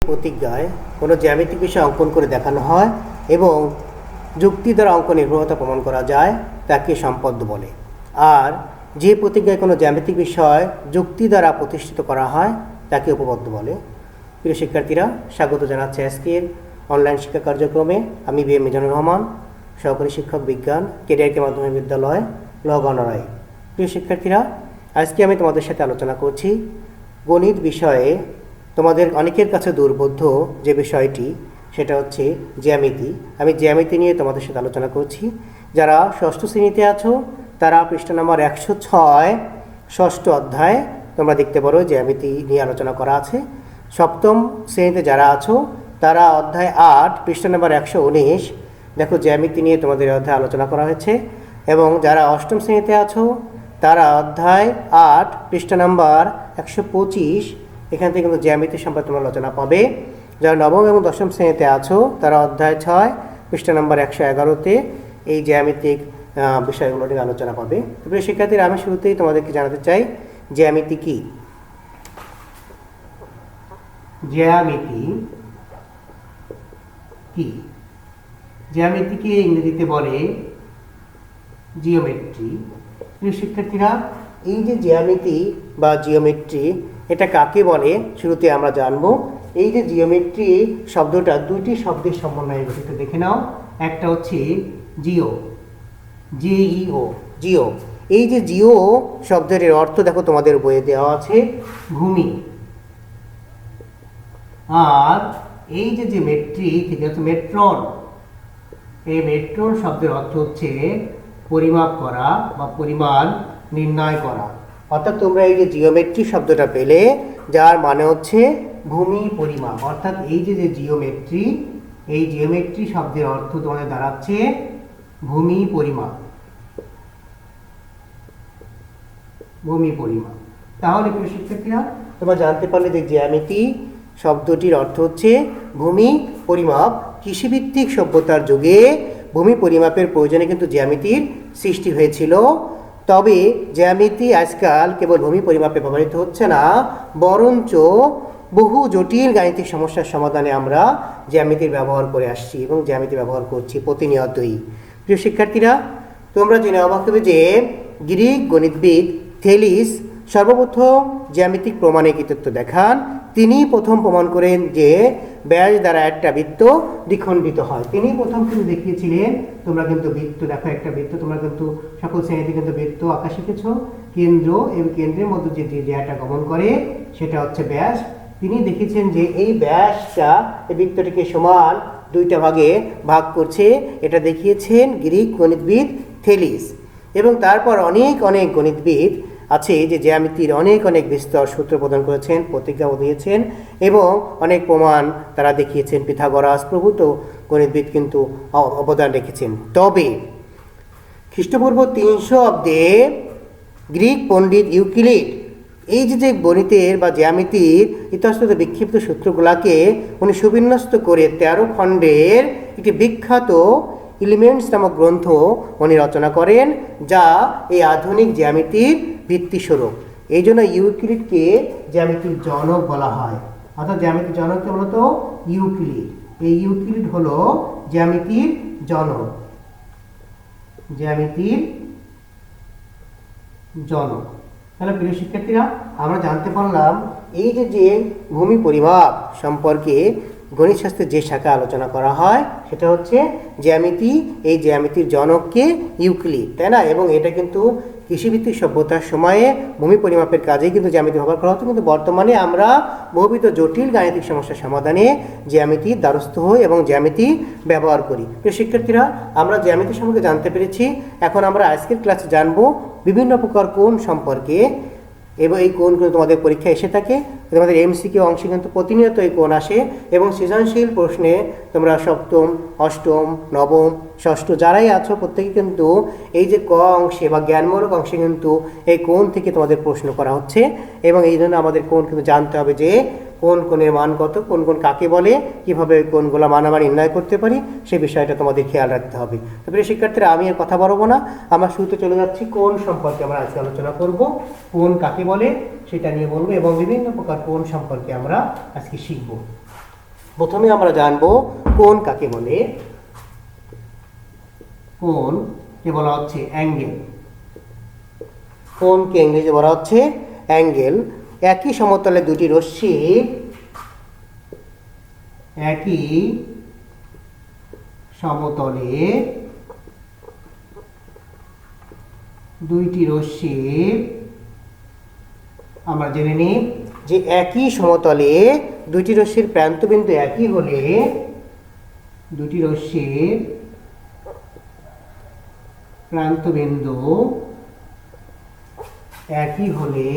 প্রতিজ্ঞায় কোনো জ্যামিতিক বিষয় অঙ্কন করে দেখানো হয় এবং যুক্তি দ্বারা অঙ্ক নির্ভরতা প্রমাণ করা যায় তাকে সম্পদ্য বলে। আর যে প্রতিজ্ঞায় কোনো জ্যামিতিক বিষয় যুক্তি দ্বারা প্রতিষ্ঠিত করা হয় তাকে উপপাদ্য বলে। প্রিয় শিক্ষার্থীরা, স্বাগত জানাচ্ছি আজকের অনলাইন শিক্ষা কার্যক্রমে। আমি বি এম মিজানুর রহমান, সহকারী শিক্ষক বিজ্ঞান, কেডিআরকে মাধ্যমিক বিদ্যালয়, লগনরাই। প্রিয় শিক্ষার্থীরা, আজকে আমি তোমাদের সাথে আলোচনা করছি গণিত বিষয়ে তোমাদের অনেকের কাছে দুর্বোধ্য যে বিষয়টি, সেটা হচ্ছে জ্যামিতি। আমি জ্যামিতি নিয়ে তোমাদের সাথে আলোচনা করছি। যারা ষষ্ঠ শ্রেণীতে আছো তারা পৃষ্ঠা নম্বর 106 ষষ্ঠ অধ্যায় তোমরা দেখতে পারো, জ্যামিতি নিয়ে আলোচনা করা আছে। সপ্তম শ্রেণীতে যারা আছো তারা অধ্যায় 8 পৃষ্ঠা নম্বর 119 দেখো, জ্যামিতি নিয়ে তোমাদের অধ্যায় আলোচনা করা হয়েছে। এবং যারা অষ্টম শ্রেণীতে আছো তারা অধ্যায় 8 পৃষ্ঠা নম্বর 125 এখান থেকে কিন্তু জ্যামিতি সম্পর্কে তোমরা আলোচনা পাবে। যারা নবম এবং দশম শ্রেণীতে আছো তারা অধ্যায় 6 পৃষ্ঠা নম্বর 111তে এই জ্যামিতিক বিষয়গুলো নিয়ে আলোচনা পাবে। প্রিয় শিক্ষার্থীরা, আমি শুরুতেই তোমাদেরকে জানাতে চাই জ্যামিতি কি। জ্যামিতি কি? জ্যামিতিকে ইংরেজিতে বলে জিওমেট্রি। প্রিয় শিক্ষার্থীরা, এই যে জ্যামিতি বা জিওমেট্রি, এটা কাকে বলে শুরুতে আমরা জানবো। এই যে জিওমেট্রি শব্দটা দুইটি শব্দের সমন্বয়ে গঠিত, দেখে নাও। একটা হচ্ছে জিও, জিইও, জিও। এই যে জিও শব্দের অর্থ দেখো তোমাদের বইয়ে দেওয়া আছে ভূমি। আর এই যে মেট্রি থেকে হচ্ছে মেট্রন। এই মেট্রন শব্দের অর্থ হচ্ছে পরিমাপ করা বা পরিমাণ নির্ণয় করা। অর্থাৎ তোমরা এই যে জিওমেট্রি শব্দটা পেলে, যার মানে হচ্ছে ভূমি পরিমাপ। অর্থাৎ এই যে জিওমেট্রি, এই জিওমেট্রি শব্দের অর্থ তোমাদের দাঁড়াচ্ছে ভূমি পরিমাপ, ভূমি পরিমাপ। তাহলে প্রিয় শিক্ষার্থীরা, তোমরা জানতে পারলে যে জ্যামিতি শব্দটির অর্থ হচ্ছে ভূমি পরিমাপ। কৃষিভিত্তিক সভ্যতার যুগে ভূমি পরিমাপের প্রয়োজনে কিন্তু জ্যামিতির সৃষ্টি হয়েছিল। তবে জ্যামিতি আজকাল কেবল ভূমি পরিমাপে ব্যবহৃত হচ্ছে না, বরঞ্চ বহু জটিল গাণিতিক সমস্যার সমাধানে আমরা জ্যামিতির ব্যবহার করে আসছি এবং জ্যামিতি ব্যবহার করছি প্রতিনিয়তই। প্রিয় শিক্ষার্থীরা, তোমরা জেনে অবাক হবে যে গ্রিক গণিতবিদ থেলিস সর্বপ্রথম জ্যামিতিক প্রমাণে কৃতিত্ব দেখান। তিনি প্রথম প্রমাণ করেন যে ব্যাস দ্বারা একটা বৃত্ত দ্বিখণ্ডিত হয়। তিনি প্রথম কিন্তু দেখিয়েছিলেন। তোমরা কিন্তু বৃত্ত দেখো, একটা বৃত্ত তোমরা কিন্তু সকল শ্রেণীতে কিন্তু বৃত্ত আঁকা শিখেছ। কেন্দ্র এবং কেন্দ্রের মধ্যে যে রেখাটা গমন করে সেটা হচ্ছে ব্যাস। তিনি দেখেছেন যে এই ব্যাসটা এই বৃত্তটিকে সমান দুইটা ভাগে ভাগ করছে। এটা দেখিয়েছেন গ্রিক গণিতবিদ থেলিস। এবং তারপর অনেক অনেক গণিতবিদ আছে যে জ্যামিতির অনেক অনেক বিস্তর সূত্র প্রদান করেছেন, প্রতিজ্ঞাও দিয়েছেন এবং অনেক প্রমাণ তারা দেখিয়েছেন। পিথাগোরাস প্রভূত গণিতবিদ কিন্তু অবদান রেখেছেন। তবে খ্রিস্টপূর্ব 300 অব্দে গ্রিক পণ্ডিত ইউক্লিড এই যে গণিতের বা জ্যামিতির ইতস্তত বিক্ষিপ্ত সূত্রগুলাকে উনি সুবিন্যস্ত করে 13 খণ্ডের একটি বিখ্যাত এলিমেন্টস নামক গ্রন্থ উনি রচনা করেন, যা এই আধুনিক জ্যামিতির ভিত্তিস্বরূপ। এই জন্য ইউক্লিডকে জ্যামিতির জনক বলা হয়। অর্থাৎ জ্যামিতির জনককে বলতো ইউক্লিড। এই ইউক্লিড হলো জ্যামিতির জনক, জ্যামিতির জনক। তাহলে প্রিয় শিক্ষার্থীরা, আমরা জানতে পারলাম এই যে ভূমি পরিমাপ সম্পর্কে গণিত শাস্ত্রের যে শাখা আলোচনা করা হয় সেটা হচ্ছে জ্যামিতি। এই জ্যামিতির জনককে ইউক্লিড, তাই না? এবং এটা কিন্তু কৃষিভিত্তিক সভ্যতার সময়ে ভূমি পরিমাপের কাজেই কিন্তু জ্যামিতি ব্যবহার করা হতো। কিন্তু বর্তমানে আমরা বহুবিধ জটিল গাণিতিক সমস্যার সমাধানে জ্যামিতির দ্বারস্থ হই এবং জ্যামিতি ব্যবহার করি। প্রিয় শিক্ষার্থীরা, আমরা জ্যামিতি সম্পর্কে জানতে পেরেছি। এখন আমরা আজকের ক্লাসে জানবো বিভিন্ন প্রকার কোণ সম্পর্কে। এবং এই কোণগুলো তোমাদের পরীক্ষায় এসে থাকে। তোমাদের এমসিকিউ অংশে কিন্তু প্রতিনিয়ত এই কোণ আসে এবং সৃজনশীল প্রশ্নে তোমরা সপ্তম, অষ্টম, নবম, ষষ্ঠ যারাই আছো প্রত্যেকে কিন্তু এই যে ক অংশে বা জ্ঞানমূলক অংশে কিন্তু এই কোণ থেকে তোমাদের প্রশ্ন করা হচ্ছে। এবং এই জন্য আমাদের কোণ কিন্তু জানতে হবে যে কোন কোণের মান কত, কোন কোণ কাকে বলে, কীভাবে কোণগুলো মান আমরা নির্ণয় করতে পারি, সেই বিষয়টা তোমাদের খেয়াল রাখতে হবে। তারপরে শিক্ষার্থীরা, আমি আর কথা বাড়াবো না, আমরা শুরুতে চলে যাচ্ছি কোণ সম্পর্কে। আমরা আজকে আলোচনা করব কোণ কাকে বলে সেটা নিয়ে বলবো এবং বিভিন্ন প্রকার কোণ সম্পর্কে আমরা আজকে শিখব। প্রথমে আমরা জানবো কোণ কাকে বলে। কোণ কে বলা হচ্ছে অ্যাঙ্গেল। কোণকে ইংরেজি বলা হচ্ছে অ্যাঙ্গেল। একই সমতলে দুটি রশ্মি একই সমতলে দুইটি রশ্মি আমরা জেনে নিই যে একই সমতলে দুইটি রশ্মির প্রান্তবিন্দু একই হলে দুটি রশ্মির প্রান্তবিন্দু একই হলে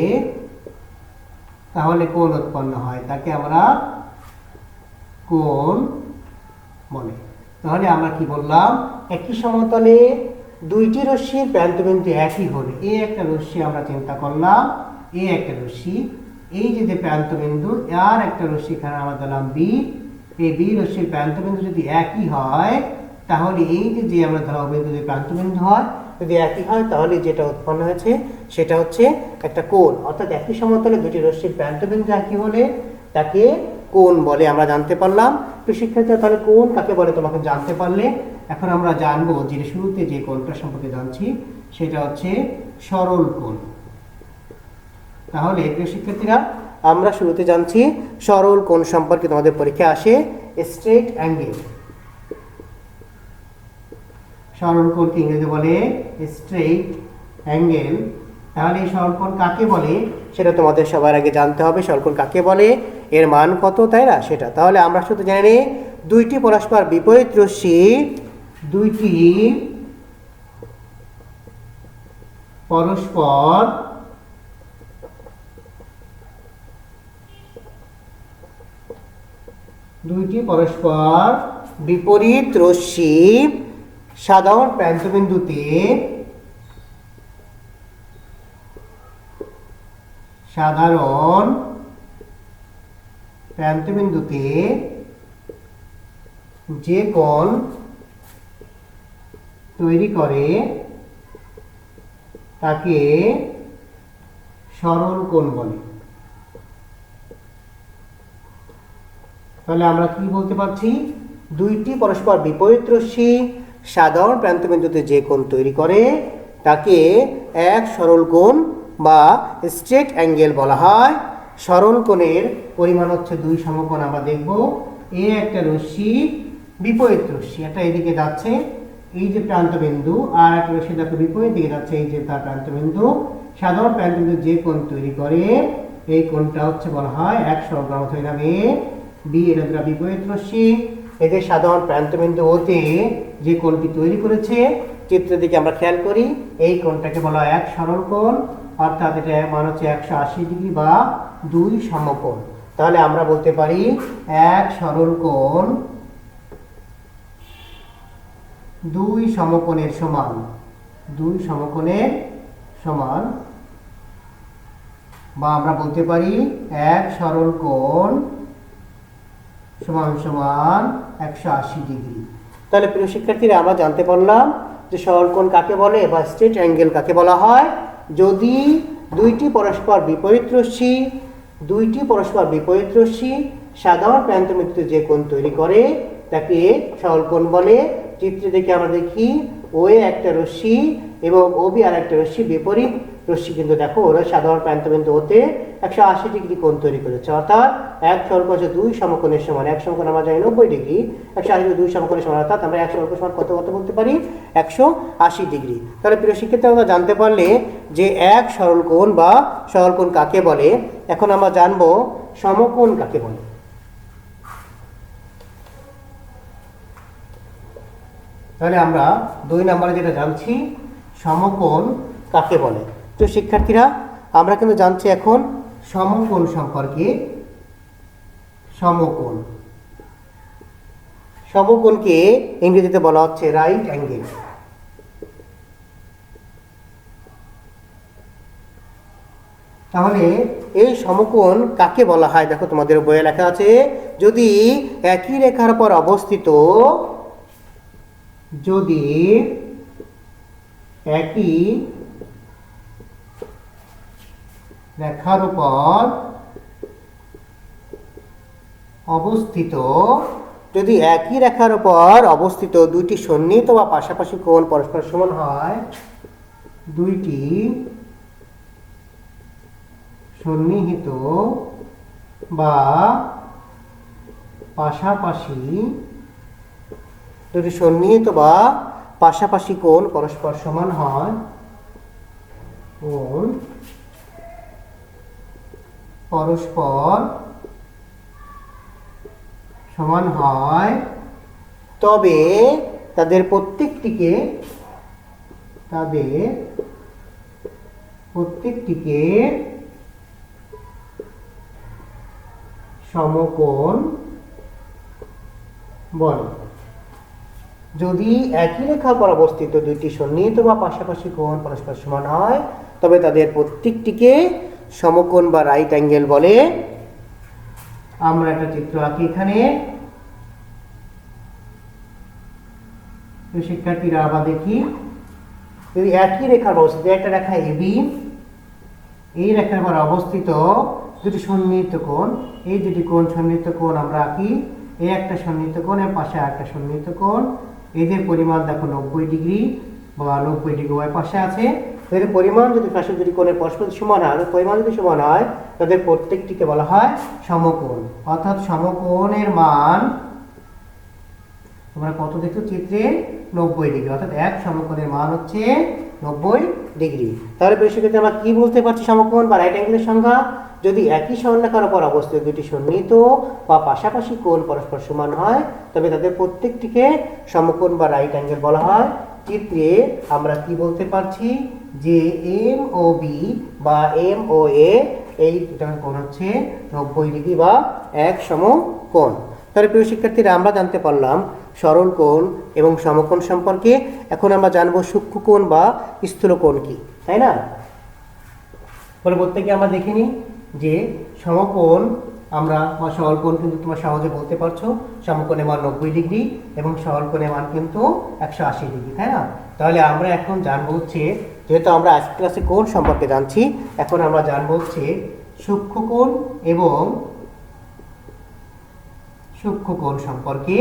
তাহলে কোণ উৎপন্ন হয়, তাকে আমরা কোণ বলে। তাহলে আমরা কি বললাম, একই সমতলে দুইটি রশ্মির প্রান্তবিন্দু একই হলে, এই একটা রশ্মি আমরা চিন্তা করলাম, এই একটা রশ্মি, এই যে প্রান্তবিন্দু আর একটা রশ্মি এখানে আমরা দিলাম বি, এই বি রশ্মির প্রান্তবিন্দু যদি একই হয় তাহলে এই যে আমরা ধ্রুববিন্দু যে প্রান্তবিন্দু হয় যদি একই হয় তাহলে যেটা উৎপন্ন হয়েছে সেটা হচ্ছে একটা কোণ। অর্থাৎ একই সমতলে দুটি রশ্মির প্রান্তবিন্দু একই হলে তাকে কোণ বলে, আমরা জানতে পারলাম। তো শিক্ষার্থীরা তাহলে কোণ কাকে বলে তোমাকে জানতে পারলে, এখন আমরা জানবো যে শুরুতে যে কোণটা সম্পর্কে জানছি সেটা হচ্ছে সরল কোণ। তাহলে প্রিয় শিক্ষার্থীরা আমরা শুরুতে জানছি সরল কোণ সম্পর্কে, তোমাদের পরীক্ষায় আসে স্ট্রেট অ্যাঙ্গেল। সরল কোণকে ইংরেজি বলে স্ট্রেট অ্যাঙ্গেল। তাহলে এই সরল কোণ কাকে বলে সেটা তোমাদের সবার আগে জানতে হবে। সরল কোণ কাকে বলে, এর মান কত, তাই না, সেটা। তাহলে আমরা শুধু জানি নিই দুইটি পরস্পর বিপরীত রশ্মি, দুইটি পরস্পর বিপরীত রশ্মি সাধারণ প্রান্তবিন্দুতে যে কোণ তৈরি করে তাকে সরল কোণ বলে। তাহলে আমরা কি বলতে পারছি, দুইটি পরস্পর বিপরীত রশ্মি সাধারণ প্রান্তবিন্দুতে যে কোণ তৈরি করে তাকে এক সরল কোণ বা স্ট্রেট অ্যাঙ্গেল বলা হয়। সরল কোণের পরিমাণ হচ্ছে দুই সমকোণ। আমরা দেখব এ একটা রশ্মি, বিপরীত রশ্মি, এটা এদিকে যাচ্ছে, এই যে প্রান্তবিন্দু, আর একটা রশ্মি দেখো বিপরীত দিকে যাচ্ছে, এই যে তার প্রান্তবিন্দু। সাধারণ প্রান্তবিন্দু যে কোণ তৈরি করে এই কোণটা হচ্ছে বলা হয় এক সরল কোণ। হয়ে যাবে বি, এটা দুটো বিপরীত রশ্মি, এদের সাধারণ প্রান্তবিন্দু ওতে যে কোণটি তৈরি করেছে, চিত্রের দিকে আমরা খেয়াল করি, এই কোণটাকে বলা হয় এক সরল কোণ। অর্থাৎ এটা মান হচ্ছে 180 ডিগ্রি বা দুই সমকোণ। তাহলে আমরা বলতে পারি এক সরল কোণ দুই সমকোণের সমান, বা আমরা বলতে পারি এক সরল কোণ সমান সমান 180 ডিগ্রি। তাহলে প্রিয় শিক্ষার্থীরা আমরা জানতে পারলাম যে সরল কোণ কাকে বলে বা স্ট্রেট অ্যাঙ্গেল কাকে বলা হয়, যদি দুইটি পরস্পর বিপরীত রশ্মি সাধারণ প্রান্তবিন্দুতে যে কোণ তৈরি করে তাকে সরল কোণ বলে। চিত্রে দেখে আমরা দেখি ও একটা রশ্মি এবং ও বি আর একটা রশ্মি, বিপরীত রশ্মি, কিন্তু দেখো ওরা সাধারণ প্রান্তবিন্দু হতে 180 ডিগ্রি কোণ তৈরি করেছে। অর্থাৎ এক সরল কোণ হচ্ছে দুই সমকোণের সমান। এক সমকোণ আমরা জানি 90 ডিগ্রি, 180 ডিগ্রি দুই সমকোণের সমান। অর্থাৎ আমরা এক সরল কোণ সমান কত বলতে পারি, 180 ডিগ্রি। তাহলে প্রিয় শিক্ষার্থী আমরা জানতে পারলে যে এক সরল কোণ বা সরল কোণ কাকে বলে। এখন আমরা জানবো সমকোণ কাকে বলে। তাহলে আমরা 2 নম্বরে যেটা জানছি সমকোণ কাকে বলে। তো শিক্ষার্থীরা আমরা কিন্তু জানছি এখন সমকোণ সম্পর্কে। সমকোণকে ইংরেজিতে বলা হচ্ছে রাইট অ্যাঙ্গেল। তাহলে এই সমকোণ কাকে বলা হয়, দেখো তোমাদের বইয়ে লেখা আছে, যদি একই রেখার উপর অবস্থিত, যদি একই রেখার উপর অবস্থিত, যদি একই রেখার উপর অবস্থিত দুইটি সন্নিহিত বা পাশাপাশি কোণ পরস্পর সমান হয়, দুইটি সন্নিহিত বা পাশাপাশি, দুটি সন্নিহিত বা পাশাপাশি কোণ পরস্পর সমান হয়, কোণ পরস্পর সমান হয়, তবে তাদের প্রত্যেকটিকে সমকোণ বলে। যদি একই রেখার উপর অবস্থিত দুইটি সন্নিহিত বা পাশাপাশি কোণ পরস্পর সমান হয়, তবে তাদের প্রত্যেকটিকে সমকোণ বা রাইট অ্যাঙ্গেল বলে। আমরা একটা চিত্র আঁকি এখানে, শিক্ষার্থীরা আবার দেখি, যদি একই রেখার অবস্থিত একটা রেখা এবি, এই রেখার উপর অবস্থিত দুটি সন্নিহিত কোণ, এই দুটি কোণ সন্নিহিত কোণ আমরা আঁকি, এই একটা সন্নিহিত কোণ এর পাশে আরেকটা সন্নিহিত কোণ, এদের পরিমাণ দেখো 90 ডিগ্রি বা 90 ডিগ্রি ওই পাশে আছে। এদের পরিমাণ যদি পাশে দুটি কোণের পরস্পর সমান হয়, পরিমাণ যদি সমান হয়, তাদের প্রত্যেকটিকে বলা হয় সমকোণ। অর্থাৎ সমকোণের মান তোমরা কত দেখছো চিত্রে 90 ডিগ্রি, অর্থাৎ এক সমকোণের মান হচ্ছে 90 ডিগ্রি। তাহলে সেক্ষেত্রে আমরা কি বলতে পারছি সমকোণ বা রাইট অ্যাঙ্গেলের সংজ্ঞা? যদি একই সরলরেখার উপর অবস্থিত দুটি সন্নিহিত বা পাশাপাশি কোণ পরস্পর সমান হয়, তবে তাদের প্রত্যেকটিকে সমকোণ বা রাইট অ্যাঙ্গেল বলা হয়। চিত্রে আমরা কি বলতে পারছি যে এম ও বি বা এম ও এ, এই দুটার কোণ হচ্ছে 90 ডিগ্রি বা এক সমকোণ। তাহলে প্রিয় শিক্ষার্থীরা, আমরা জানতে পারলাম সরল কোণ এবং সমকোণ সম্পর্কে। এখন আমরা জানবো সূক্ষ্ম কোণ বা স্থূল কোণ কি, তাই না? বলে প্রত্যেকে আমরা দেখে নিই যে সমকোণ আমরা বা সরল কোণ কিন্তু তোমরা সহজে বলতে পারছো, সমকোণের মান 90 ডিগ্রি এবং সরল কোণের মান কিন্তু 180 ডিগ্রি, তাই না? তাহলে আমরা এখন জানবো হচ্ছে, যেহেতু আমরা আজকের ক্লাসে কোণ সম্পর্কে জানছি, এখন আমরা জানবো হচ্ছে সূক্ষ্ম কোণ এবং সূক্ষ্ম কোণ সম্পর্কে।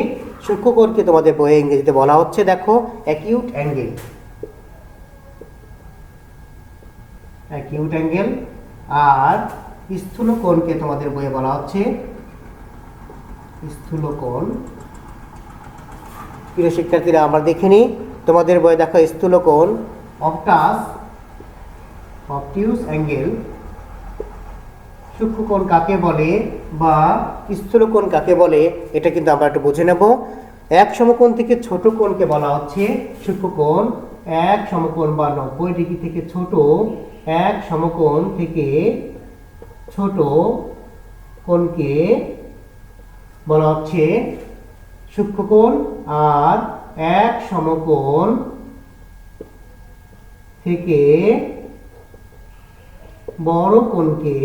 সূক্ষ্ম কোণকে তোমাদের বইয়ে ইংরেজিতে বলা হচ্ছে, দেখো, অ্যাকিউট অ্যাঙ্গেল। Acute angle. আর স্থূল কোণকে তোমাদের বইয়ে বলা হচ্ছে স্থূল কোণ। প্রিয় শিক্ষার্থীরা, আমরা দেখে নিই, তোমাদের বইয়ে দেখো স্থূল কোণ অবটিউস অ্যাঙ্গেল। সূক্ষ্ম কোণ কাকে বলে বা স্থূল কোণ কাকে বলে, এটা কিন্তু আমরা একটু বুঝে নেব। এক সমকোণ থেকে ছোট কোণকে বলা হচ্ছে সূক্ষ্ম কোণ। এক সমকোণ বা 90 ডিগ্রি থেকে ছোট, এক সমকোণ থেকে ছোট কোণকে বলা হচ্ছে সূক্ষ্ম কোণ। আর এক সমকোণ থেকে বড় কোণকে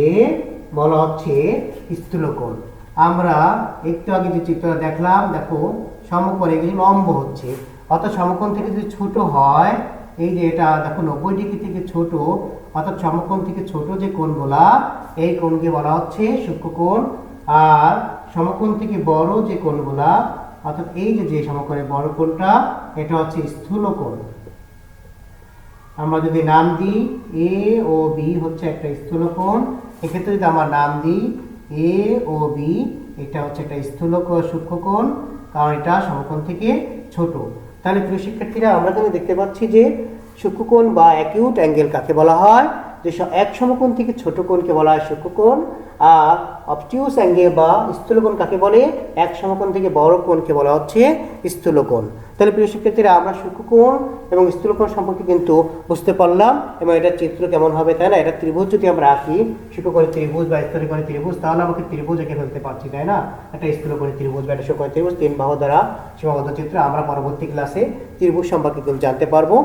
বলা হচ্ছে স্থূল কোণ। আমরা একটু আগে যে চিত্রটা দেখলাম, দেখো সমকোণ এগুলি লম্ব হচ্ছে, অর্থাৎ সমকোণ থেকে যদি ছোট হয়, এই যে এটা দেখো 90 ডিগ্রি থেকে ছোট, অর্থাৎ সমকোণ থেকে ছোট যে কোণগুলা, এই কোণকে বলা হচ্ছে সূক্ষ্ম কোণ। আর সমকোণ থেকে বড় যে কোণগুলা, অর্থাৎ এই যে সমকোণের বড় কোণটা, এটা হচ্ছে স্থূল কোণ। আমরা যদি নাম দিই এ ও বি হচ্ছে একটা স্থূল কোণ, এক্ষেত্রে যদি আমরা নাম দিই এ ও বি, এটা হচ্ছে একটা স্থূল সূক্ষ্ম কোণ, কারণ এটা সমকোণ থেকে ছোট। তাহলে প্রিয় শিক্ষার্থীরা, আমরা কিন্তু দেখতে পাচ্ছি যে সূক্ষ্ম কোণ বা অ্যাকিউট অ্যাঙ্গেল কাকে বলা হয়, যে এক সমকোণ থেকে ছোট কোণকে বলা হয় সূক্ষ্ম কোণ। আর অবটিউস অ্যাঙ্গেল বা স্থূল কোণ কাকে বলে, এক সমকোণ থেকে বড় কোণকে বলা হচ্ছে স্থূল কোণ। তাহলে প্রিয় শিক্ষার্থীরা, আমরা সূক্ষ্ম কোণ এবং স্থূল কোণ সম্পর্কে কিন্তু বুঝতে পারলাম, এবং এটা চিত্র কেমন হবে, তাই না? এটা ত্রিভুজ যদি আমরা আঁকি, সূক্ষ্ম কোণের ত্রিভুজ বা স্থূল কোণের ত্রিভুজ, তাহলে আমাকে ত্রিভুজ এঁকে ফেলতে পারছি, তাই না? একটা স্থূল কোণের ত্রিভুজ বা একটা সূক্ষ্ম কোণের ত্রিভুজ, 3 বাহু দ্বারা সীমাবদ্ধ চিত্র। আমরা পরবর্তী ক্লাসে ত্রিভুজ সম্পর্কে কিন্তু জানতে পারবো।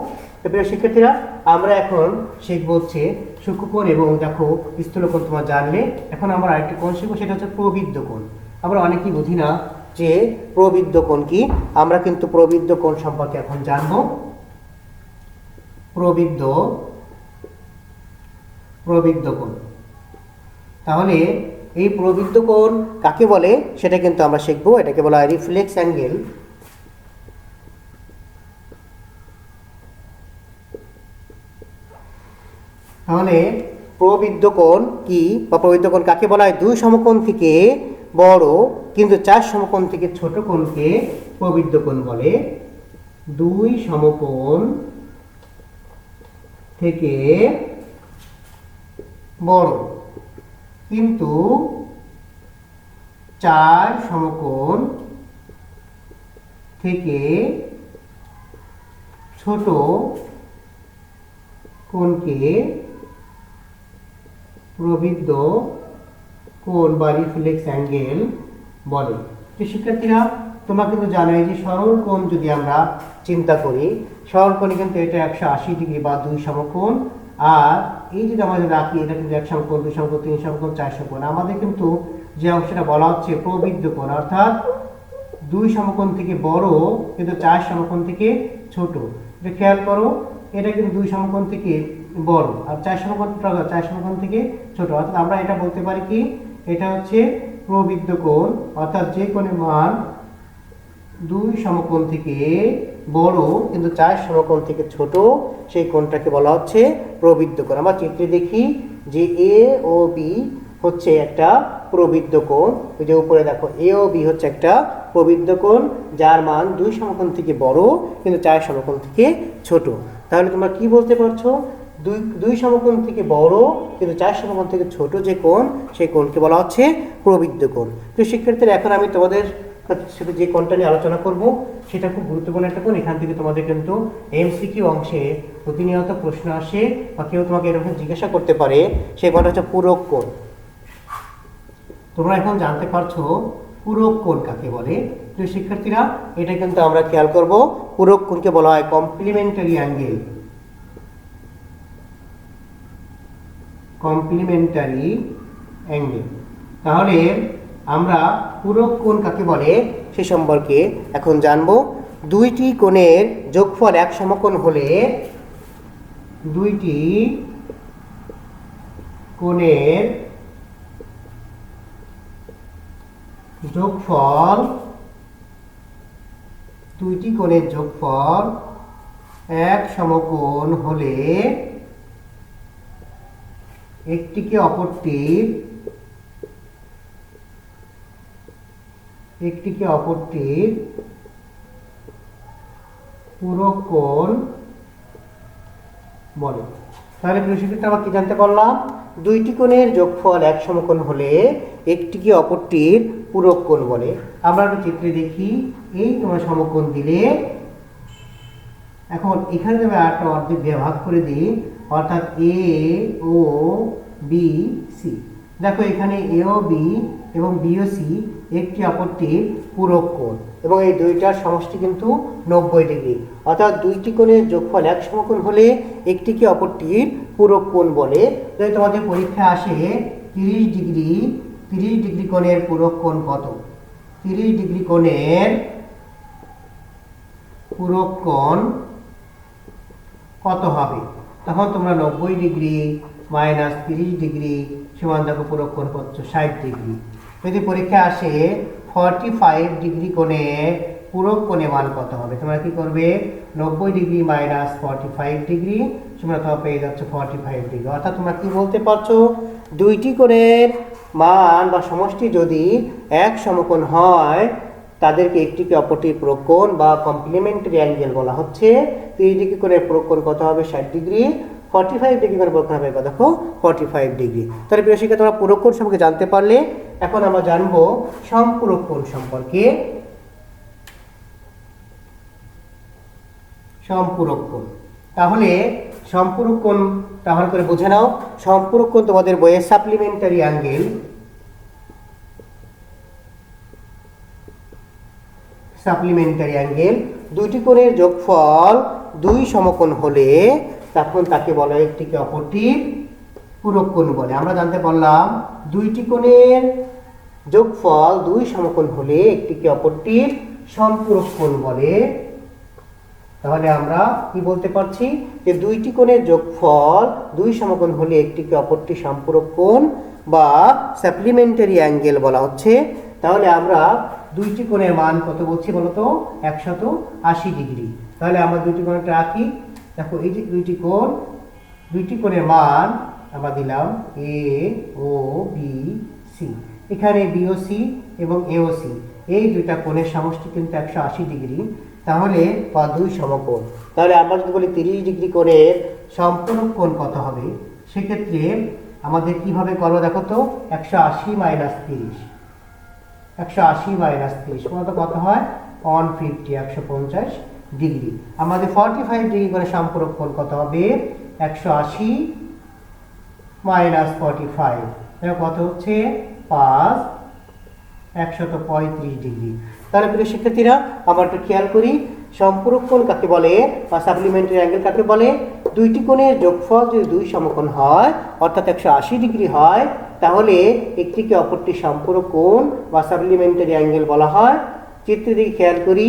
প্রিয় শিক্ষার্থীরা, আমরা এখন শিখবো হচ্ছে সূক্ষ্ম কোণ এবং দেখো স্থূল কোণ তোমরা জানলে। এখন আমরা আরেকটি কোণ শিখবো, সেটা হচ্ছে প্রবৃদ্ধ কোণ। আমরা অনেকেই বুঝি না যে প্রবৃদ্ধ কোণ কি। আমরা কিন্তু প্রবৃদ্ধ কোণ সম্পর্কে এখন জানবো। প্রবৃদ্ধ কোণ। তাহলে এই প্রবৃদ্ধ কোণ কাকে বলে সেটা কিন্তু আমরা শিখবো। এটাকে বলা হয় রিফ্লেক্স অ্যাঙ্গেল। তাহলে প্রবৃদ্ধ কোণ কি বা প্রবৃদ্ধ কোণ কাকে বলা হয়? দুই সমকোণ থেকে বড় কিন্তু চার সমকোণ থেকে ছোট কোণকে প্রবৃদ্ধ কোণ বলে। দুই সমকোণ থেকে বড় কিন্তু চার সমকোণ থেকে ছোট কোণকে প্রবৃদ্ধ কোণ বা রিফ্লেক্স অ্যাঙ্গেল বলে। তো শিক্ষার্থীরা, তোমরা কিন্তু জানোই যে সরল কোণ যদি আমরা চিন্তা করি, সরল কোণে কিন্তু এটা 180 ডিগ্রি বা দুই সমকোণ। আর এই যদি আমাদের রাখি, এটা কিন্তু 1 সমকোণ, 2 সমকোণ, 3 সমকোণ, 4 সমকোণ। আমাদের কিন্তু যে অংশটা বলা হচ্ছে প্রবৃদ্ধ কোণ, অর্থাৎ দুই সমকোণ থেকে বড় কিন্তু চার সমকোণ থেকে ছোট। এটা খেয়াল করো, এটা কিন্তু দুই সমকোণ থেকে বড় আর চার সমকোণ থেকে ছোট। অর্থাৎ আমরা এটা বলতে পারি কি, এটা হচ্ছে প্রবৃদ্ধ কোণ, অর্থাৎ যে কোণের মান দুই সমকোণ থেকে বড় কিন্তু চার সমকোণ থেকে ছোট, সেই কোণটাকে বলা হচ্ছে প্রবৃদ্ধ কোণ। আমরা চিত্রে দেখি যে এ ও বি হচ্ছে একটা প্রবৃদ্ধ কোণ। ওই যে উপরে দেখো, এ ও বি হচ্ছে একটা প্রবৃদ্ধ কোণ যার মান দুই সমকোণ থেকে বড় কিন্তু চার সমকোণ থেকে ছোট। তাহলে তোমরা কি বলতে পারছো? দুই সমকোণ থেকে বড় কিন্তু চার সমকোণ থেকে ছোট যে কোণ, সেই কোণকে বলা হচ্ছে প্রবৃদ্ধ কোণ। তো শিক্ষার্থীরা, এখন আমি তোমাদের সাথে যে কোণটা নিয়ে আলোচনা করব সেটা খুব গুরুত্বপূর্ণ একটা কোণ। এখান থেকে তোমাদের কিন্তু এমসিকিউ অংশে প্রতিনিয়ত প্রশ্ন আসে বা কেউ তোমাকে এরকম জিজ্ঞাসা করতে পারে। সেই কোণটা হচ্ছে পূরক কোণ। তোমরা এখন জানতে পারছো পূরক কোণ কাকে বলে। তো শিক্ষার্থীরা, এটা কিন্তু আমরা খেয়াল করব, পূরক কোণকে বলা হয় কমপ্লিমেন্টারি অ্যাঙ্গেল। Complimentary angle. তাহলে আমরা পূরক কোণ কাকে বলে সে সম্পর্কে এখন জানবো। দুইটি কোণের যোগফল এক সমকোণ হলে, দুইটি কোণের যোগফল এক সমকোণ হলে একটিকে অপরটির পূরক কোণ বলে। তাহলে প্রিয় আমরা কি জানতে পারলাম? দুইটি কোণের যোগফল এক সমকোণ হলে একটিকে অপরটির পূরক কোণ বলে। আমরা একটা চিত্রে দেখি, এই তোমার সমকোণ দিলে, এখন এখানে আমি আরেকটা অর্ধেক দিয়ে ভাগ করে দিই, অর্থাৎ এ ও বি সি। দেখো এখানে এ ও বি এবং বি ও সি একটি অপরটির পূরক কোণ এবং এই দুইটার সমষ্টি কিন্তু 90 ডিগ্রি। অর্থাৎ দুইটি কোণের যোগফল এক সমকোণ হলে একটিকে অপরটির পূরক কোণ বলে। যদি তোমাদের পরীক্ষা আসে 30 ডিগ্রি কোণের পূরক কোণ কত? 30 ডিগ্রি কোণের পূরক কোণ কত হবে? তখন তোমরা 90 ডিগ্রি মাইনাস 30 ডিগ্রি সমান দেখো পূরক কোণ পাচ্ছ 60 ডিগ্রি। যদি পরীক্ষা আসে 45 ডিগ্রি কোণের পূরক কোণে মান কত হবে? তোমরা কি করবে? 90 ডিগ্রি মাইনাস 45 ডিগ্রি তোমরা তো পেয়ে যাচ্ছ 45 ডিগ্রি। অর্থাৎ তোমরা কি বলতে পারছো? দুইটি কোণের মান বা সমষ্টি যদি এক সমকোণ হয়, তাদেরকে একটিকে অপরটির পূরক কোণ বা কমপ্লিমেন্টারি অ্যাঙ্গেল বলা হচ্ছে। 30 ডিগ্রি কোণের পূরক কোণ কত হবে? 60 ডিগ্রি। 45 ডিগ্রি কোণের পূরক কোণ হবে দেখো 45 ডিগ্রি। তাহলে প্রিয় শিক্ষার্থী, তোমরা পূরক কোণ সম্পর্কে জানতে পারলে। এখন আমরা জানবো সম্পূরক কোণ সম্পর্কে। সম্পূরক কোণ, তাহলে সম্পূরক কোণ তাহলে করে বুঝে নাও। সম্পূরক কোণ তোমাদের বইয়ে সাপ্লিমেন্টারি অ্যাঙ্গেল। সাপ্লিমেন্টারি অ্যাঙ্গেল, দুইটি কোণের যোগফল দুই সমকোণ হলে তখন তাকে বলা হয় একটিকে অপরটির পূরক কোণ বলে। আমরা জানতে পারলাম দুইটি কোণের যোগফল দুই সমকোণ হলে একটিকে অপরটির সম্পূরক কোণ বলে। তাহলে আমরা কি বলতে পারছি? যে দুইটি কোণের যোগফল দুই সমকোণ হলে একটিকে অপরটির সম্পূরক কোণ বা সাপ্লিমেন্টারি অ্যাঙ্গেল বলা হচ্ছে। তাহলে আমরা দুইটি কোণের মান কত বলছি বলতো? 180 ডিগ্রি। তাহলে আমরা দুইটি কোণটা রাখি। দেখো এই যে দুইটি কোণের মান আমরা দিলাম এ ও বি সি। এখানে বিওসি এবং এওসি এই দুইটা কোণের সমষ্টি কিন্তু 180 ডিগ্রি। তাহলে বা দুই সমকোণ। তাহলে আমরা যদি বলি 30 ডিগ্রি কোণের সম্পূরক কোণ কত হবে, সেক্ষেত্রে আমাদের কিভাবে করবো দেখো তো? 180 মাইনাস 30, 180 মাইনাস 30 মূলত কত হয়? 150 ডিগ্রি। আমাদের 45 ডিগ্রি করে সম্পূরক কোণ কত হবে? 180 মাইনাস 45 কত হচ্ছে? 135 ডিগ্রি। তাহলে প্রিয় শিক্ষার্থীরা আমরা একটু খেয়াল করি, সম্পূরক কোণ কাকে বলে বা সাপ্লিমেন্টারি অ্যাঙ্গেল কাকে বলে? দুইটি কোণের যোগফল যদি দুই সমকোণ হয় অর্থাৎ 180 ডিগ্রি হয়, তাহলে একটিকে অপরটি সম্পূরক কোণ বা সাপ্লিমেন্টারি অ্যাঙ্গেল বলা হয়। চিত্রের দিকে খেয়াল করি,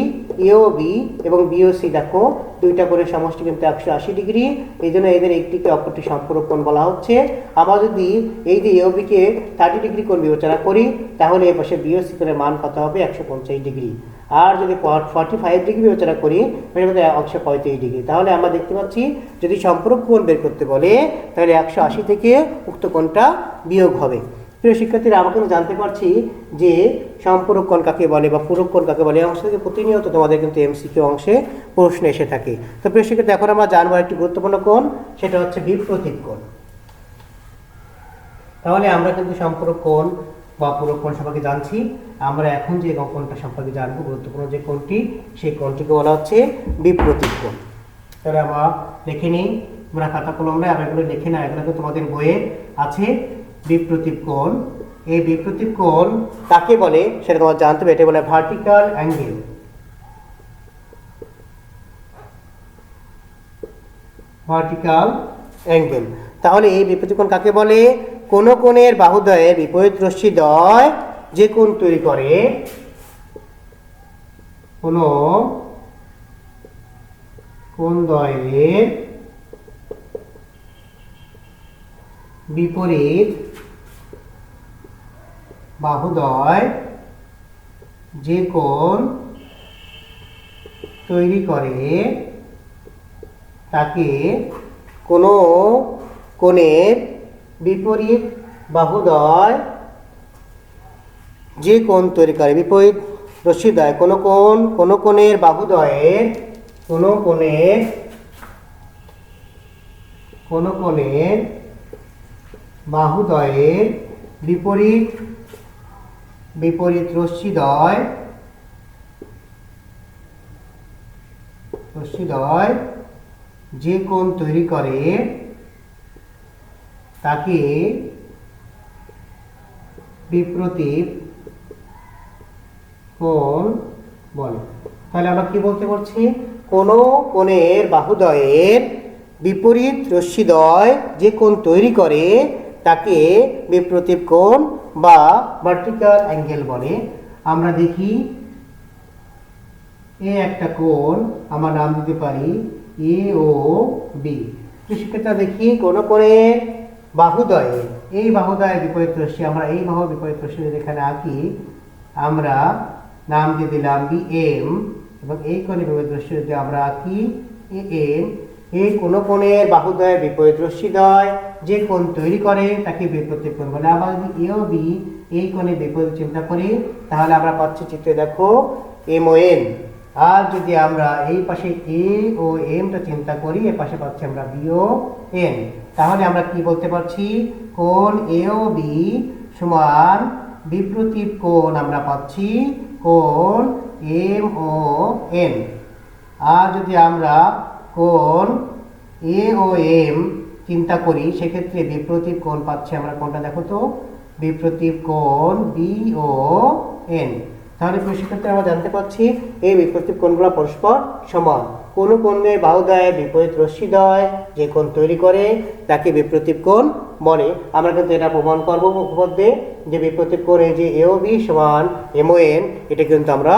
এওবি এবং বিওসি দেখো দুইটা কোণের সমষ্টি কিন্তু 180 ডিগ্রি, এই জন্য এদের একটিকে অপরটি সম্পূরক কোণ বলা হচ্ছে। আমরা যদি এই যে এওবিকে 30 ডিগ্রি কোণ বিবেচনা করি, তাহলে এ পাশে বিওসি কোণের মান কত হবে? 150 ডিগ্রি। আর যদি 45 ডিগ্রি বিবেচনা করি, 135 ডিগ্রি। তাহলে আমরা দেখতে পাচ্ছি যদি সম্পূরক কোণ বের করতে বলে, তাহলে 180 থেকে উক্ত কোণটা বিয়োগ হবে। প্রিয় শিক্ষার্থীরা, আমরা কিন্তু জানতে পারছি যে সম্পূরক কোণ কাকে বলে বা পূরক কোণ কাকে বলে। অংশ থেকে প্রতিনিয়ত তোমাদের কিন্তু এমসিকিউ অংশে প্রশ্ন এসে থাকে। তো প্রিয় শিক্ষার্থী, এখন আমরা জানবো একটি গুরুত্বপূর্ণ কোণ, সেটা হচ্ছে বিপ্রতীপ কোণ। তাহলে আমরা কিন্তু সম্পূরক কোণ বা পূরক কোণ সম্পর্কে জানছি। আমরা এখন যে কোণটা সম্পর্কে জানবো, গুরুত্বপূর্ণ যে কোণটি, সেই কোণটিকে বলা হচ্ছে বিপ্রতীপ কোণ। তাহলে আমরা লিখে নিই, তোমরা খাতা কলমে আর এগুলো লিখে না, এগুলো তোমাদের বইয়ে আছে। বিপ্রতীপ কোণ, এই বিপ্রতীপ কোণ কাকে বলে সেটা তোমার জানতে হবে। এটা বলে ভার্টিক্যাল অ্যাঙ্গেল। Vertical angle. তাহলে এই বিপ্রতীপ কোণ কাকে বলে? কোন কোণের বাহুদ্বয়ের বিপরীত রশ্মিদ্বয় যে কোণ তৈরি করে, কোন কোণদ্বয়ের বিপরীত বাহুদ্বয় যে কোণ তৈরি করে তাকে কোন কোণের বিপরীত বাহুদ্বয় যে কোণ তৈরি করে, বিপরীত রশ্মিদ্বয় কোন কোণের বাহুদ্বয়ের বাহুদ্বয়ের বিপরীত রশ্মিদ্বয় যে কোণ তৈরি করে তাকে বিপ্রতীপ কোণ বলে। তাহলে আমরা কি বলতে পারছি? কোন কোণের বাহুদ্বয়ের বিপরীত রশ্মিদ্বয় যে কোণ তৈরি করে তাকে বিপ্রতীপ কোণ বা ভার্টিক্যাল অ্যাঙ্গেল বলে। আমরা দেখি, এ একটা কোণ আমরা নাম দিতে পারি এ ও বি। শিক্ষার্থীরা দেখি, কোন কোণের বাহুদ্বয়ে, এই বাহুদ্বয়ের বিপরীত রশ্মি, আমরা এই বাহুর বিপরীত রশ্মি এখানে আঁকি, আমরা নাম দিয়ে দিলাম বি এম, এবং এই কোণের বিপরীত রশ্মি যদি আমরা আঁকি এ এন। এই কোন কোণের বাহুদ্বয়ের বিপরীত রশ্মিদ্বয় যে কোণ তৈরি করে তাকে বিপ্রতীপ কোণ বলে। আবার যদি এ ও বি এই কোণের বিপরীত চিন্তা করি, তাহলে আমরা পাচ্ছি চিত্রে দেখো এম ও এন। আর যদি আমরা এই পাশে এ ও এমটা চিন্তা করি, এর পাশে পাচ্ছি আমরা বি ও এন। তাহলে আমরা কি বলতে পারছি? কোণ এ ও বি সমান বিপ্রতীপ কোণ আমরা পাচ্ছি কোণ এম ও এন। আর যদি আমরা কোণ এ ও এম চিন্তা করি, সেক্ষেত্রে বিপ্রতীপ কোণ পাচ্ছি আমরা কোনটা দেখো তো? বিপ্রতীপ কোণ বি ও এন। তাহলে শিক্ষার্থী আমরা জানতে পারছি এই বিপ্রতীপ কোণগুলো পরস্পর সমান। কোন কোণের বাহুদ্বয়ের বিপরীত রশ্মিদ্বয় যে কোণ তৈরি করে তাকে বিপ্রতীপ কোণ বলে। আমরা কিন্তু এটা প্রমাণ করবো উপপাদ্যে যে বিপ্রতীপ কোণ এই যে এ ও বি সমান এম ও এন, এটা কিন্তু আমরা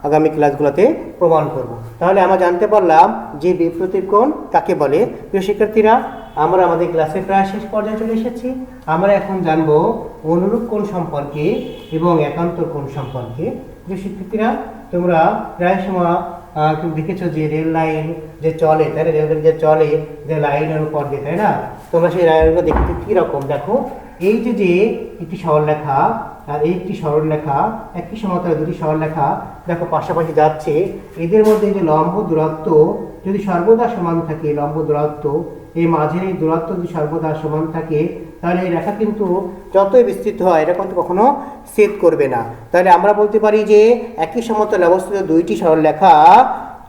আগামী ক্লাসগুলোতে প্রমাণ করব। তাহলে আমরা জানতে পারলাম যে বিপ্রতীপ কোণ কাকে বলে। প্রিয় শিক্ষার্থীরা, আমরা আমাদের ক্লাসে প্রায় শেষ পর্যায়ে চলে এসেছি। আমরা এখন জানবো অনুরূপ কোণ সম্পর্কে এবং একান্তর কোণ সম্পর্কে। যে শিক্ষার্থীরা তোমরা প্রায় সময় তুমি দেখেছো যে রেল লাইন যে চলে, তাই না, রেলগাড়ি যে চলে যে লাইনের উপর দিয়ে, তাই না, তোমরা সেই লাইনগুলো দেখতে কীরকম দেখো। এই যে একটি সরলরেখা আর এই একটি সরলরেখা, একটি সমতলে দুটি সরলরেখা দেখো পাশাপাশি যাচ্ছে, এদের মধ্যে যে লম্ব দূরত্ব যদি সর্বদা সমান থাকে, লম্ব দূরত্ব এই মাঝের এই দূরত্ব যদি সর্বদা সমান থাকে, তাহলে এই রেখা কিন্তু যতই বিস্তৃত হয় এটা কিন্তু কখনো ছেদ করবে না। তাহলে আমরা বলতে পারি যে একই সমতলে অবস্থিত দুইটি সরলরেখা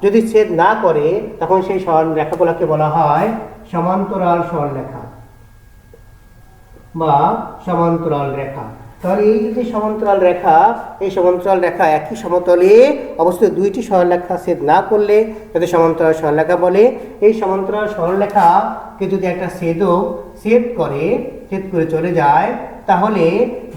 যদি ছেদ না করে তখন সেই সরলরেখাগুলোকে বলা হয় সমান্তরাল সরলরেখা বা সমান্তরাল রেখা। তাহলে এই যে সমান্তরাল রেখা, এই সমান্তরাল রেখা একই সমতলে অবস্থিত দুইটি সরলরেখা ছেদ না করলে তাদের সমান্তরাল সরলরেখা বলে। এই সমান্তরাল সরলরেখাকে যদি একটা ছেদ করে চলে যায়, তাহলে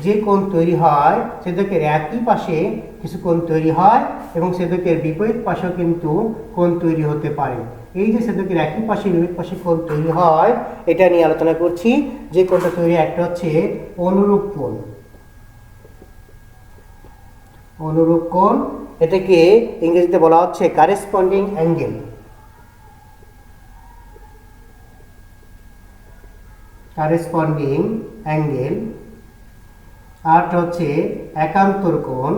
যে কোণ তৈরি হয় ছেদকের একই পাশে কিছু কোণ তৈরি হয় এবং ছেদকের বিপরীত পাশেও কিন্তু কোণ তৈরি হতে পারে। এই যে ছেদকের একই পাশে বিপরীত পাশে কোণ তৈরি হয়, এটা নিয়ে আলোচনা করছি। যে কোণটা তৈরি একটা হচ্ছে অনুরূপ কোণ। অনুরূপ কোণ, এটাকে ইংরেজিতে বলা হচ্ছে কারেসপন্ডিং অ্যাঙ্গেল। Corresponding angle. আরটা হচ্ছে একান্তর কোণ।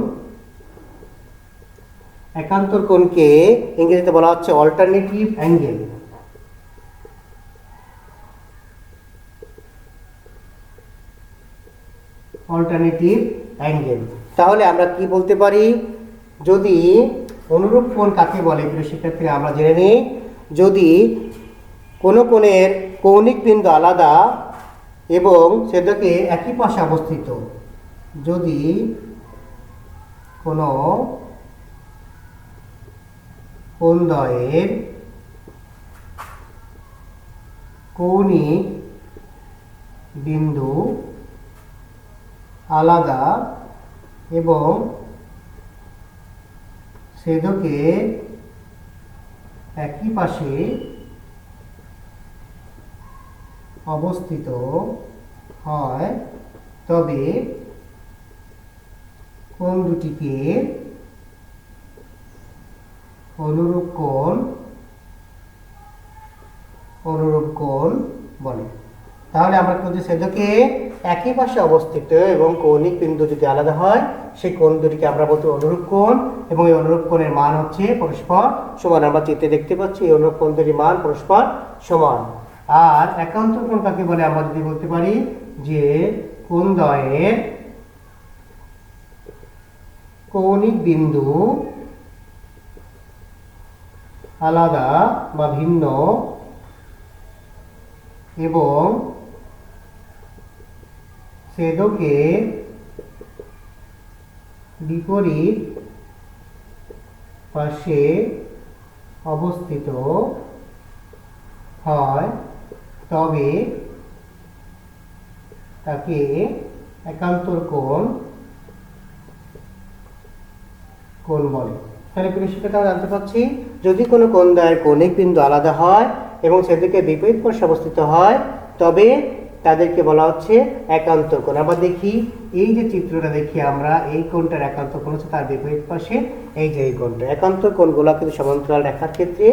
একান্তর কোণকে ইংরেজিতে বলা হচ্ছে অল্টারনেটিভ অ্যাঙ্গেল। Alternative angle. তাহলে আমরা কি বলতে পারি, যদি অনুরূপ কোণ কাকে বলে প্রিয় শিক্ষার্থীরা আমরা জেনে নিই। যদি কোনো কোণের কৌণিক বিন্দু আলাদা এবং ছেদকে একই পাশে অবস্থিত, যদি কোনো কোণদ্বয়ের কৌণিক বিন্দু আলাদা এবং ছেদকে একই পাশে অবস্থিত হয়, তবে কোণ দুটিকে অনুরূপ কোণ বলে। তাহলে আমরা কিন্তু ছেদকে একই পাশে অবস্থিত এবং কৌণিক বিন্দু যদি আলাদা হয়, সেই কোণ দুটিকে আমরা বলতে অনুরূপ কোণ, এবং এই অনুরূপ কোণের মান হচ্ছে পরস্পর সমান। আমরা চিত্রে দেখতে পাচ্ছি এই অনুরূপ কোণ দুটির মান পরস্পর সমান। আর একান্তর কোণ কাকে বলে আমরা যদি বলতে পারি যে কোণদ্বয়ের কৌণিক বিন্দু আলাদা বা ভিন্ন এবং ছেদকের বিপরীত পাশে অবস্থিত হয়, তবে তাকে একান্তর কোণ বলে। তাহলে প্রিয় শিক্ষার্থীরা আমরা জানতে পারছি, যদি কোনো কোণদ্বয়ের কৌণিক বিন্দু আলাদা হয় এবং সেদিকে বিপরীত পাশে অবস্থিত হয়, তবে তাদেরকে বলা হচ্ছে একান্তর কোণ। আবার দেখি এই যে চিত্রটা দেখি আমরা, এই কোণটার একান্তর কোণ হচ্ছে তার বিপরীত পাশে এই যে এই কোণটা। একান্তর কোণগুলো কিন্তু সমান্তরাল রেখার ক্ষেত্রে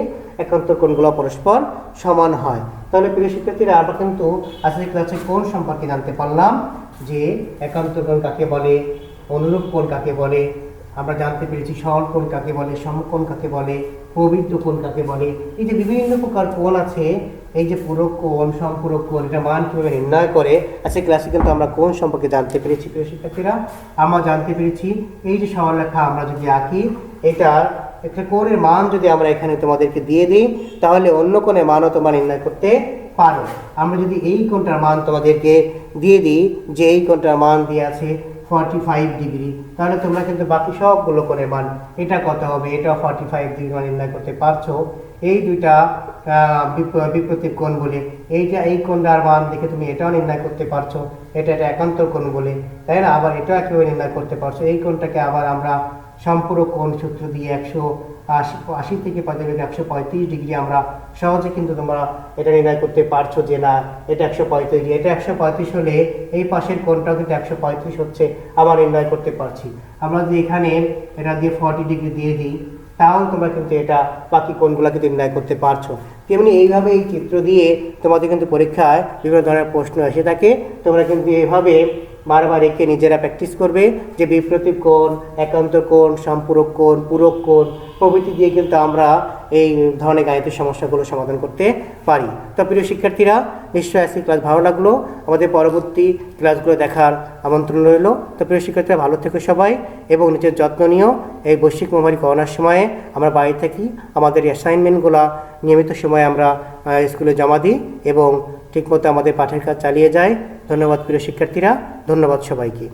একান্তর কোণগুলো পরস্পর সমান হয়। তাহলে প্রিয় শিক্ষার্থীরা আমরা কিন্তু আজকের ক্লাসে কোণ সম্পর্কে জানতে পারলাম, যে একান্তর কোণ কাকে বলে, অনুরূপ কোণ কাকে বলে, আমরা জানতে পেরেছি সরল কোণ কাকে বলে, সমকোণ কাকে বলে, প্রবৃত্ত কোণ কাকে বলে। এই যে বিভিন্ন প্রকার কোণ আছে, এই যে পূরক কোণ, সম্পূরক কোণ, এটা মান কীভাবে নির্ণয় করে, আজকের ক্লাসে কিন্তু আমরা কোণ সম্পর্কে জানতে পেরেছি। প্রিয় শিক্ষার্থীরা আমরা জানতে পেরেছি এই যে সরলরেখা আমরা যদি আঁকি, এটার একটা কোণের মান যদি আমরা এখানে তোমাদেরকে দিয়ে দিই, তাহলে অন্য কোণের মানও তোমরা নির্ণয় করতে পারো। আমরা যদি এই কোণটার মান তোমাদেরকে দিয়ে দিই, যে এই কোণটার মান দিয়ে আছে 45 ডিগ্রি, তাহলে তোমরা কিন্তু বাকি সবগুলো কোণের মান, এটা কত হবে, এটা 45 ডিগ্রি মান নির্ণয় করতে পারছো। এই দুইটা বিপরীত কোণ বলে, এই কোণটার মান দেখে তুমি এটাও নির্ণয় করতে পারছো, এটা একান্তর কোণ বলে, তাই না। আবার এটাও একইভাবে নির্ণয় করতে পারছো। এই কোণটাকে আবার আমরা সম্পূরক কোণ সূত্র দিয়ে 180 থেকে 135 ডিগ্রি আমরা সহজে কিন্তু তোমরা এটা নির্ণয় করতে পারছো যে না এটা 135, এটা 135 হলে এই পাশের কোণটাও কিন্তু 135 হচ্ছে আমরা নির্ণয় করতে পারছি। আমরা যদি এখানে এটা দিয়ে 40 ডিগ্রি দিয়ে দিই তাহলে তোমরা কিন্তু এটা বাকি কোণগুলোকে নির্ণয় করতে পারছো। তেমনি এইভাবে এই চিত্র দিয়ে তোমাদের কিন্তু পরীক্ষায় বিভিন্ন ধরনের প্রশ্ন এসে থাকে। তোমরা কিন্তু এভাবে বারবার এঁকে নিজেরা প্র্যাকটিস করবে যে বিপ্রতীপ কোণ, একান্ত কোণ, সম্পূরক কোণ, পূরক কোণ প্রভৃতি দিয়ে কিন্তু আমরা এই ধরনের গাণিতিক সমস্যাগুলো সমাধান করতে পারি। তো প্রিয় শিক্ষার্থীরা, নিশ্চয়ই আজকে ক্লাস ভালো লাগলো। আমাদের পরবর্তী ক্লাসগুলো দেখার আমন্ত্রণ রইল। তো প্রিয় শিক্ষার্থীরা, ভালো থেকো সবাই এবং নিজের যত্ন নিও। এই বৈশ্বিক মহামারী করোনার সময়ে আমরা বাড়ি থাকি, আমাদের অ্যাসাইনমেন্টগুলো নিয়মিত সময়ে আমরা স্কুলে জমা দিই এবং ঠিকমতো আমাদের পাঠের কাজ চালিয়ে যাই। ধন্যবাদ প্রিয় শিক্ষার্থীরা, ধন্যবাদ সবাইকে।